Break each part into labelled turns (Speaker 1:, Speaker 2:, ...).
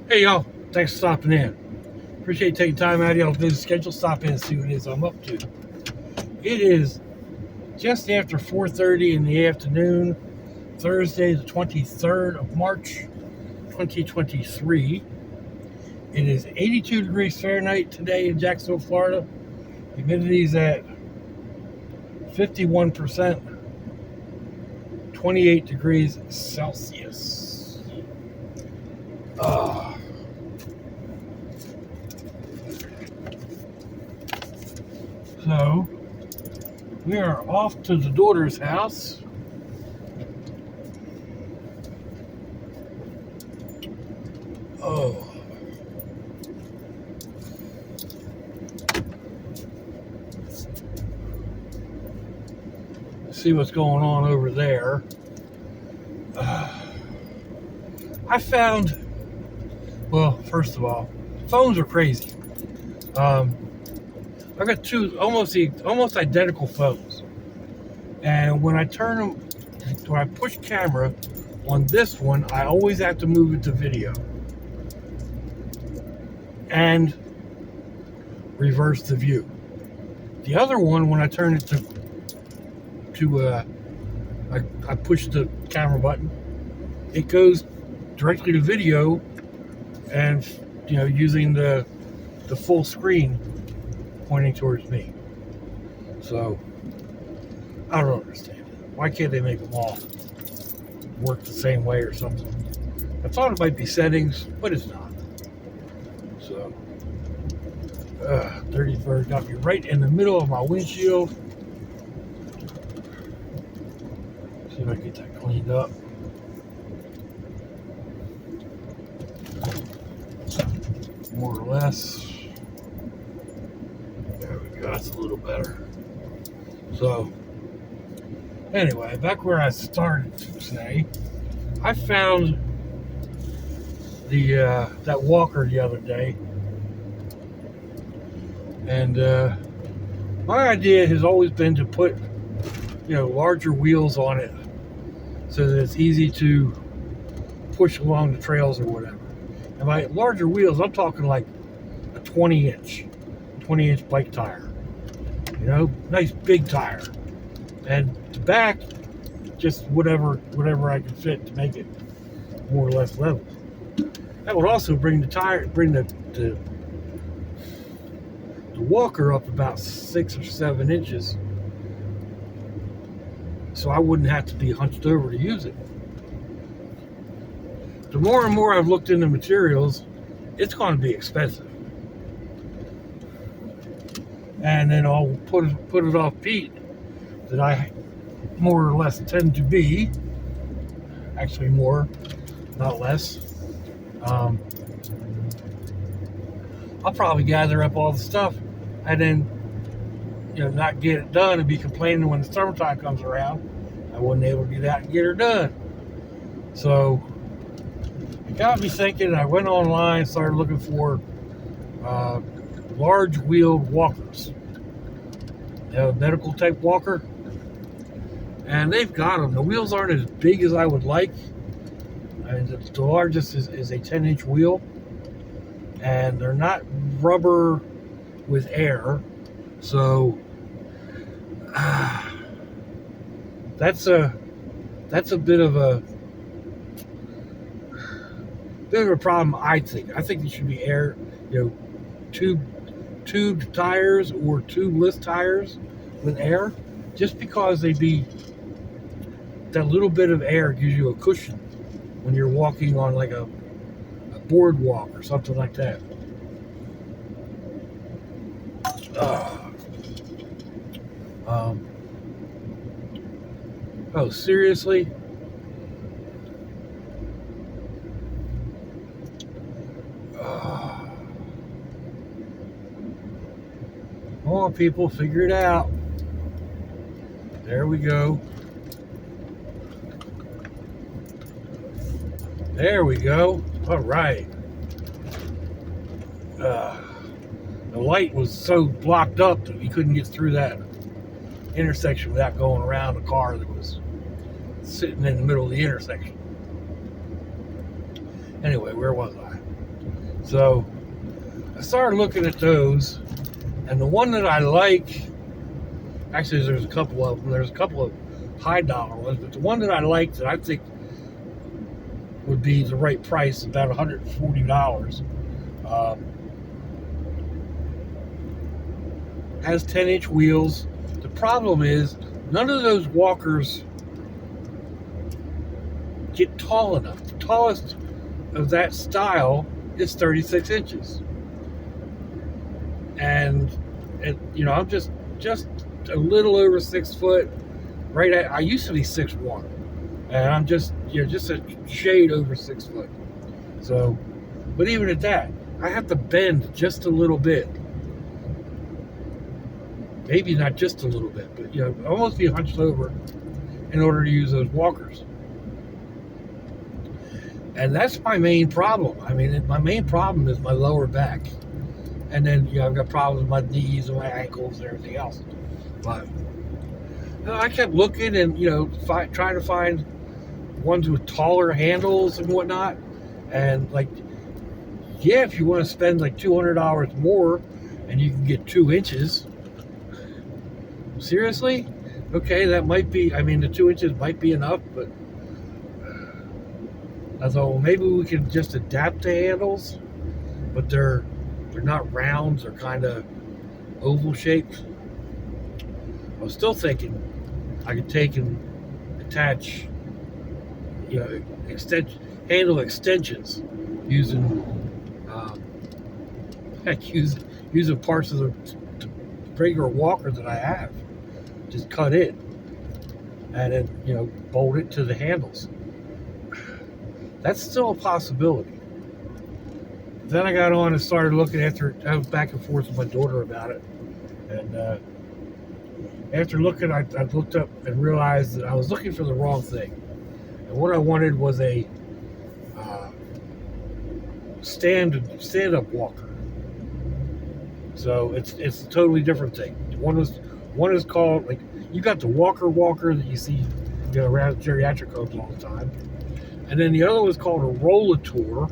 Speaker 1: Hey y'all, thanks for stopping in. Appreciate you taking time out of y'all's busy schedule. Stop in and see what it is I'm up to. It is just after 4:30 in the afternoon, Thursday, the 23rd of March, 2023. It is 82 degrees Fahrenheit today in Jacksonville, Florida. Humidity is at 51%, 28 degrees Celsius. So, we are off to the daughter's house. Oh. See what's going on over there. I found, well, first of all, phones are crazy. I've got two almost identical phones, and when I push camera on this one, I always have to move it to video and reverse the view. The other one, when I turn it I push the camera button, it goes directly to video, and using the full screen pointing towards me. So I don't understand it. Why can't they make them all work the same way or something? I thought it might be settings, but it's not. So 31st got me right in the middle of my windshield. See if I can get that cleaned up. More or less. There we go. That's a little better. So, anyway, back where I started to say, I found that walker the other day, and my idea has always been to put larger wheels on it so that it's easy to push along the trails or whatever. And by larger wheels, I'm talking like a 20-inch bike tire. Nice big tire. And the back, just whatever I can fit to make it more or less level. That would also bring the walker up about 6 or 7 inches, so I wouldn't have to be hunched over to use it. The more and more I've looked into materials, it's going to be expensive. And then I'll put it off Pete that I more or less tend to be. Actually more, not less. I'll probably gather up all the stuff and then, not get it done and be complaining when the summertime comes around. I wasn't able to get out and get her done. So it got me thinking. I went online and started looking for large wheeled walkers. They have a medical type walker, and they've got them. The wheels aren't as big as I would like. The largest is a 10-inch wheel, and they're not rubber with air, so that's a bit of a problem. I think they should be air, tubed tires or tubeless tires with air, just because that little bit of air gives you a cushion when you're walking on like a boardwalk or something like that. Oh, seriously? Come on, people, figure it out. There we go. There we go. All right. The light was so blocked up that we couldn't get through that intersection without going around a car that was sitting in the middle of the intersection. Anyway, where was I? So I started looking at those, and the one that I like, actually there's a couple of them, there's a couple of high dollar ones, but the one that I like that I think would be the right price, about $140, has 10-inch wheels. The problem is none of those walkers get tall enough. The tallest of that style is 36 inches. And I'm just a little over 6 foot. Right at, I used to be 6'1", and I'm just a shade over 6 foot. So, but even at that, I have to bend just a little bit. Maybe not just a little bit, but almost be hunched over in order to use those walkers. And that's my main problem. I mean, my main problem is my lower back. And then, I've got problems with my knees and my ankles and everything else. But I kept looking and, trying to find ones with taller handles and whatnot. And, if you want to spend $200 more and you can get 2 inches, seriously? Okay, that might be, the 2 inches might be enough, but I thought, well, maybe we can just adapt the handles, but they're not rounds, they're kind of oval shaped. I was still thinking I could take and attach, handle extensions using using parts of the regular walker that I have. Just cut it and then bolt it to the handles. That's still a possibility. Then I got on and started looking I was back and forth with my daughter about it. And after looking, I looked up and realized that I was looking for the wrong thing. And what I wanted was a stand-up walker. So it's a totally different thing. One is called, you got the walker that you see around geriatric homes all the time. And then the other was called a rollator,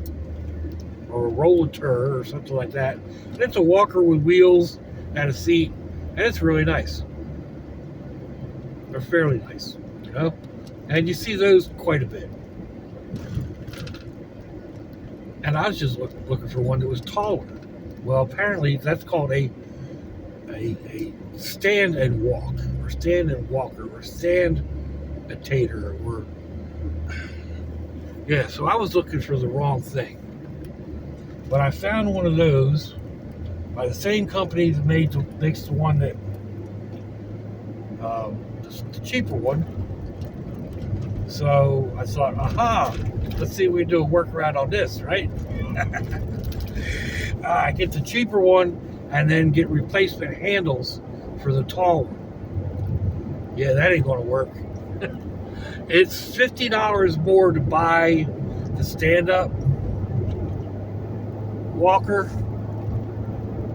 Speaker 1: or a rollator, or something like that. And it's a walker with wheels and a seat, and it's really nice. They're fairly nice, And you see those quite a bit. And I was just looking for one that was taller. Well, apparently that's called a stand and walk, or stand and walker, or stand-atator, or yeah. So I was looking for the wrong thing. But I found one of those by the same company that makes the one that, the cheaper one. So I thought, aha, let's see if we can do a workaround on this, right? I get the cheaper one and then get replacement handles for the tall one. Yeah, that ain't going to work. It's $50 more to buy the stand-up walker,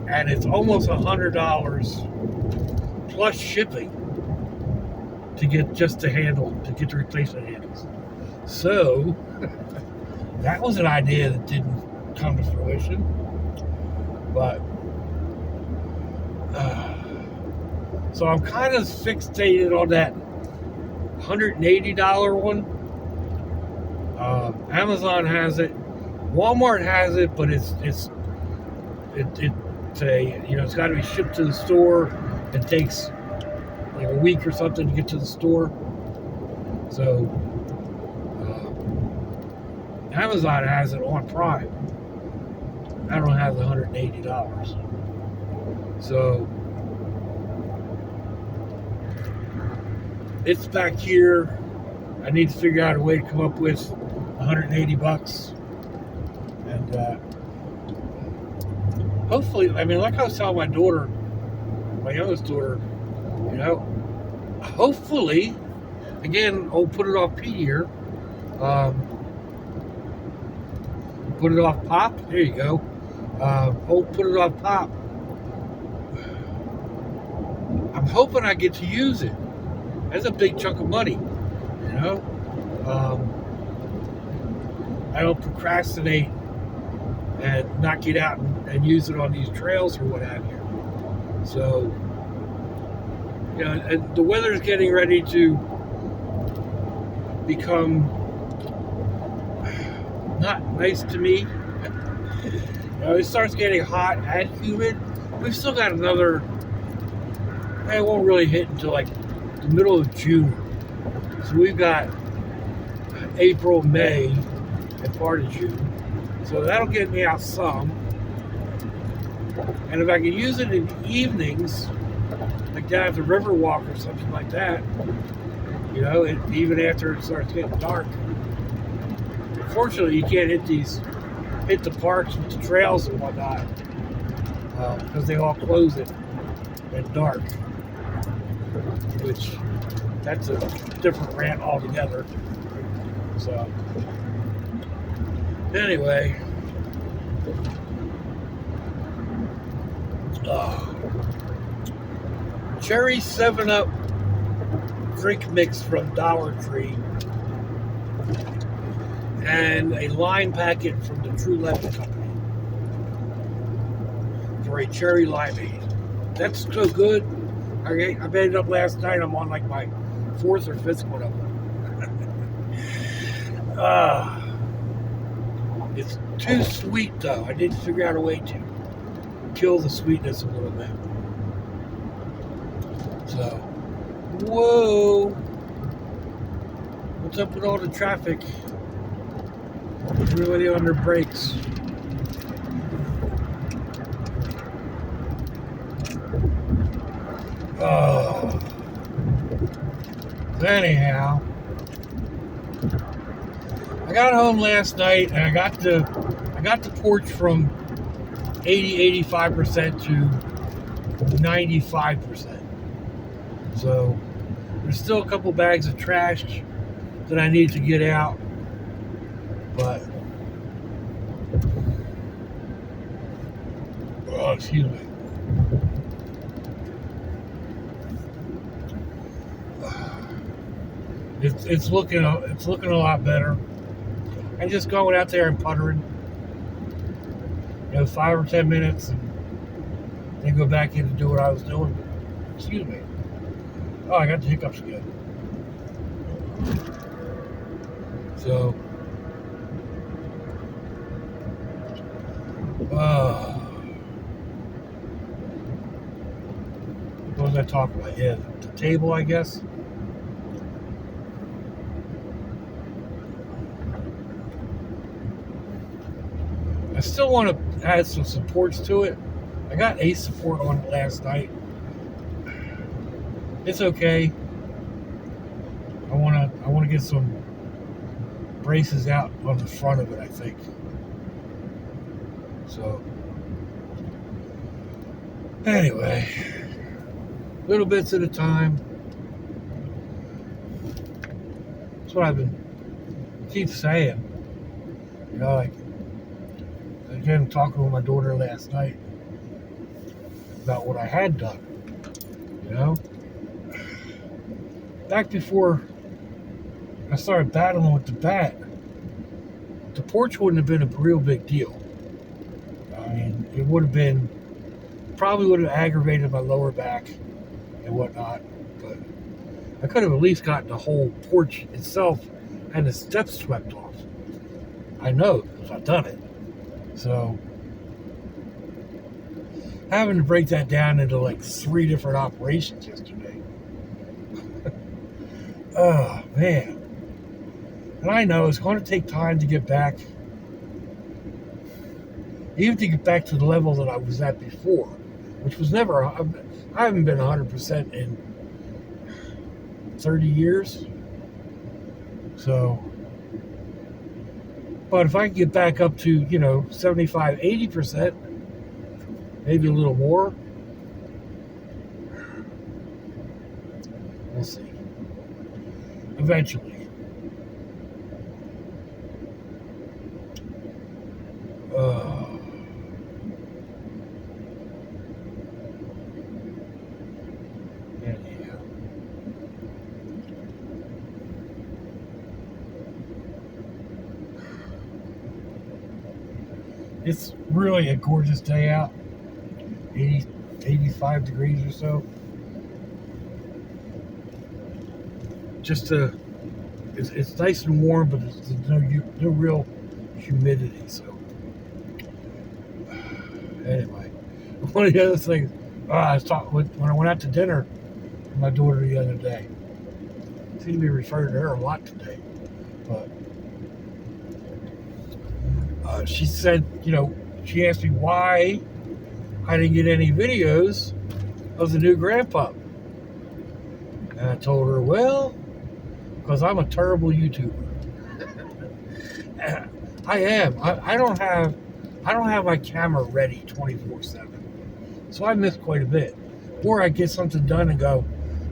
Speaker 1: and it's almost $100 plus shipping to get just the handle, to get the replacement handles. So that was an idea that didn't come to fruition, but so I'm kind of fixated on that $180 one. Amazon has it, Walmart has it, but it's got to be shipped to the store. It takes a week or something to get to the store. So Amazon has it on Prime. I don't have the $180. So it's back here. I need to figure out a way to come up with $180. And hopefully, like I was telling my daughter, my youngest daughter, hopefully, again, I'll put it off Pete here. Put it off Pop. There you go. Put it off Pop. I'm hoping I get to use it. That's a big chunk of money, I don't procrastinate and not get out and use it on these trails or what have you. So, you know, and the weather's getting ready to become not nice to me. It starts getting hot and humid. We've still got another, it won't really hit until like the middle of June. So we've got April, May, and part of June. So that'll get me out some. And if I can use it in the evenings, like down at the river walk or something like that, you know, even after it starts getting dark. Unfortunately, you can't hit the parks with the trails and whatnot, because they all close it at dark, which that's a different rant altogether. So anyway, cherry 7-Up drink mix from Dollar Tree and a lime packet from the True Lemon Company for a cherry limeade. That's so good. I made it up last night. I'm on like my 4th or 5th one of them. It's too sweet though. I need to figure out a way to kill the sweetness a little bit. So, whoa. What's up with all the traffic? Everybody on their brakes. Anyhow, I got home last night and I got the porch from 85% to 95%. So there's still a couple bags of trash that I need to get out, but excuse me. It's looking a lot better. And just going out there and puttering, 5 or 10 minutes, and then go back in and do what I was doing. Excuse me. Oh, I got the hiccups again. So, what was I talking about? Yeah, the table, I guess. I still want to add some supports to it. I got a support on it last night. It's okay. I want to get some braces out on the front of it, I think. So anyway, little bits at a time. That's what I've been keep saying. Like, again, talking with my daughter last night about what I had done. Back before I started battling with the bat, the porch wouldn't have been a real big deal. I mean, it probably would have aggravated my lower back and whatnot, but I could have at least gotten the whole porch itself and the steps swept off. I know, because I've done it. So, having to break that down into like 3 different operations yesterday. Oh, man. And I know it's going to take time to get back, even to get back to the level that I was at before, which was never, I haven't been 100% in 30 years. So, but if I can get back up to, 75, 80%, maybe a little more, we'll see. Eventually. Anyhow. It's really a gorgeous day out. 80, 85 degrees or so. Just it's nice and warm, but there's no real humidity. So anyway, one of the other things I was talking when I went out to dinner with my daughter the other day. I seem to be referring to her a lot today, but she said, she asked me why I didn't get any videos of the new grandpa. And I told her, well, because I'm a terrible YouTuber. I am. I don't have my camera ready 24/7. So I miss quite a bit. Or I get something done and go,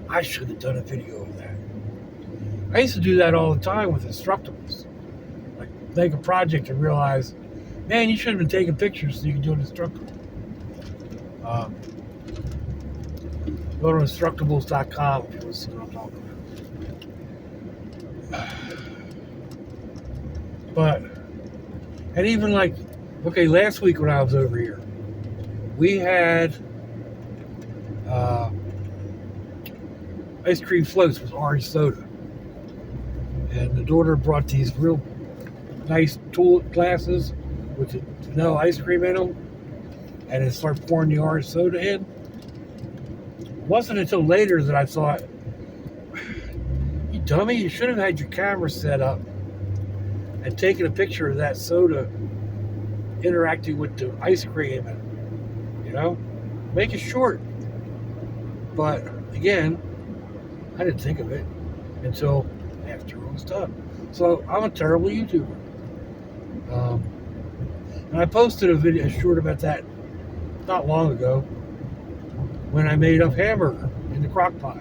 Speaker 1: I should have done a video of that. I used to do that all the time with Instructables. Like, make a project and realize, man, you should have been taking pictures so you can do an Instructable. Go to Instructables.com if you want to see what I'm talking about. But, and even like, okay, last week when I was over here, we had ice cream floats with orange soda. And the daughter brought these real nice tulip glasses with the vanilla ice cream in them. And it started pouring the orange soda in. It wasn't until later that I thought, you dummy, you should have had your camera set up and taken a picture of that soda interacting with the ice cream and, make it short. But again, I didn't think of it until after it was done. So I'm a terrible YouTuber. And I posted a short about that not long ago when I made up hamburger in the crock pot.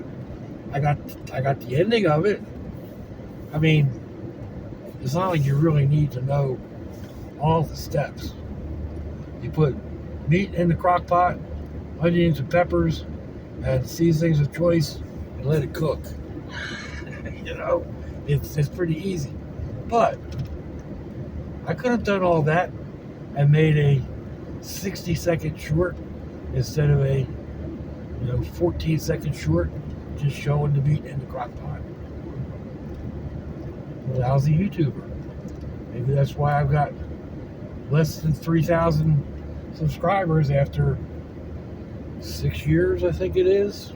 Speaker 1: I got the ending of it. I mean, it's not like you really need to know all the steps. You put meat in the crock pot, onions and peppers, and seasonings of choice, and let it cook. It's pretty easy. But I could have done all that and made a 60-second short instead of a 14-second short just showing the meat in the crock pot. Lousy YouTuber. Maybe that's why I've got less than 3,000 subscribers after 6 years, I think it is.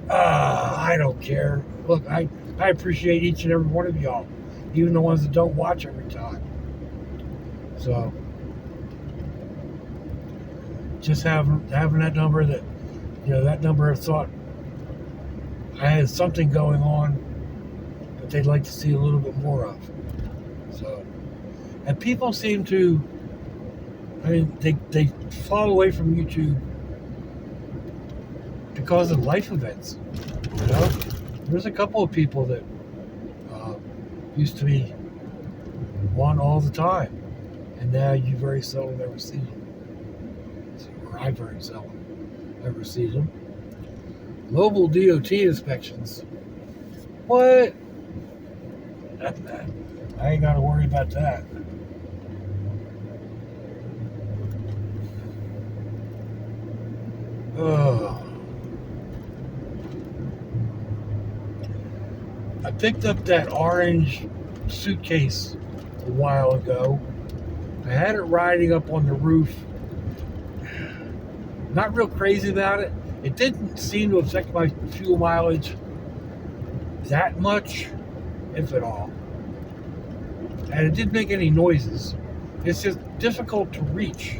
Speaker 1: I don't care. Look, I appreciate each and every one of y'all, even the ones that don't watch every time. So, just having that number that, that number of thought I had something going on that they'd like to see a little bit more of. So, and people seem to, they fall away from YouTube because of life events. There's a couple of people that used to be on all the time, and now you very seldom ever see them. Or I very seldom ever see them. Mobile DOT inspections. What? I ain't got to worry about that. I picked up that orange suitcase a while ago. I had it riding up on the roof. Not real crazy about it. It didn't seem to affect my fuel mileage that much, if at all. And it didn't make any noises. It's just difficult to reach,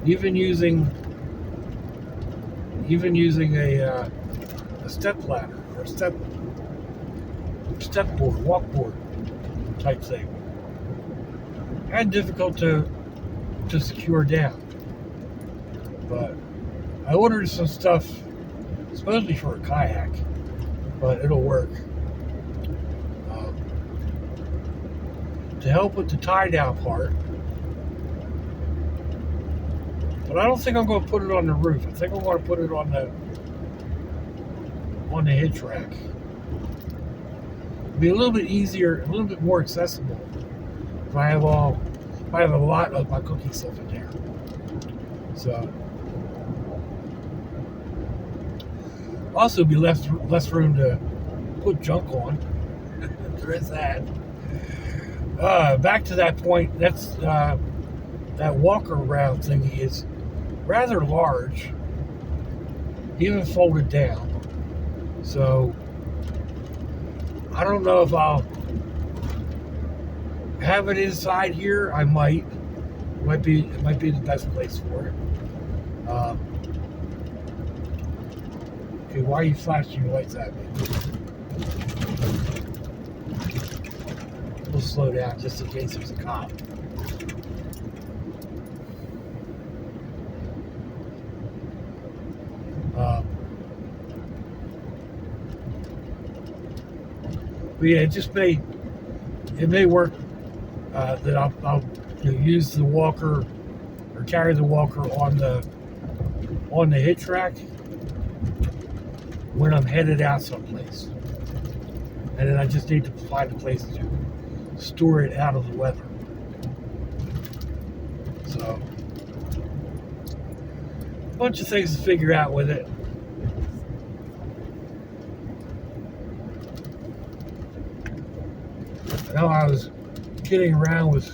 Speaker 1: even using a step ladder or step board, walk board type thing, and difficult to secure down. But I ordered some stuff supposedly for a kayak, but it'll work. To help with the tie down part. But I don't think I'm going to put it on the roof. I think I'm going to put it on the hitch rack. It'll be a little bit easier, a little bit more accessible if I have all I have a lot of my cooking stuff in there. So also be less room to put junk on. There is that. Back to that point, that's that walker round thingy is rather large, even folded down. So I don't know if I'll have it inside here. I might. It might be the best place for it. Okay, why are you flashing your lights at me? We'll slow down just in case there's a cop. But yeah, it may work that I'll use the walker or carry the walker on the hitch rack when I'm headed out someplace, and then I just need to find a place to store it out of the weather. So a bunch of things to figure out with it. I know I was kidding around with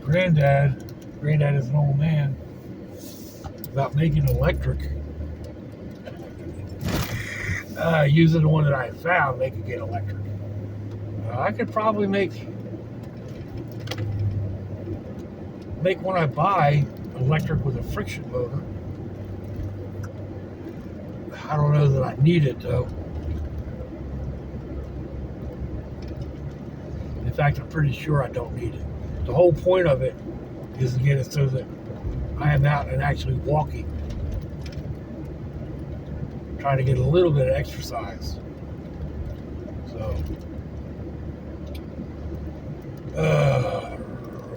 Speaker 1: Granddad. Granddad is an old man, about making electric. Using the one that I found, they could get electric. I could probably make one I buy electric with a friction motor. I don't know that I need it though. In fact, I'm pretty sure I don't need it. The whole point of it is to get it so that I am out and actually walking, trying to get a little bit of exercise. So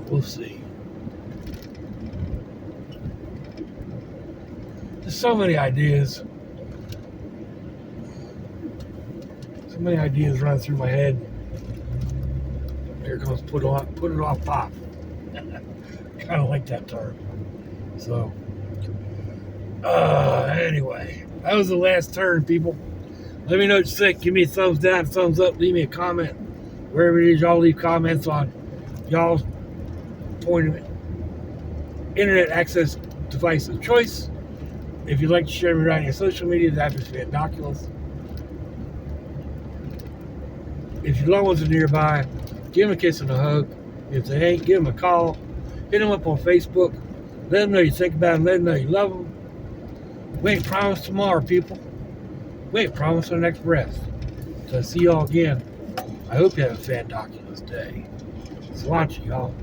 Speaker 1: we'll see. There's so many ideas. So many ideas running through my head. Here comes put it off pop. Kind of like that term. So anyway, that was the last turn, people. Let me know what you think. Give me a thumbs down, thumbs up, leave me a comment. Wherever it is, y'all leave comments on y'all's point of internet access device of choice. If you'd like to share me around your social media, that'd be fantabulous. If your loved ones are nearby, give them a kiss and a hug. If they ain't, give them a call. Hit them up on Facebook. Let them know you think about them. Let them know you love them. We ain't promised tomorrow, people. We ain't promised our next breath. So see y'all again. I hope you have a fantabulous day. So watch y'all.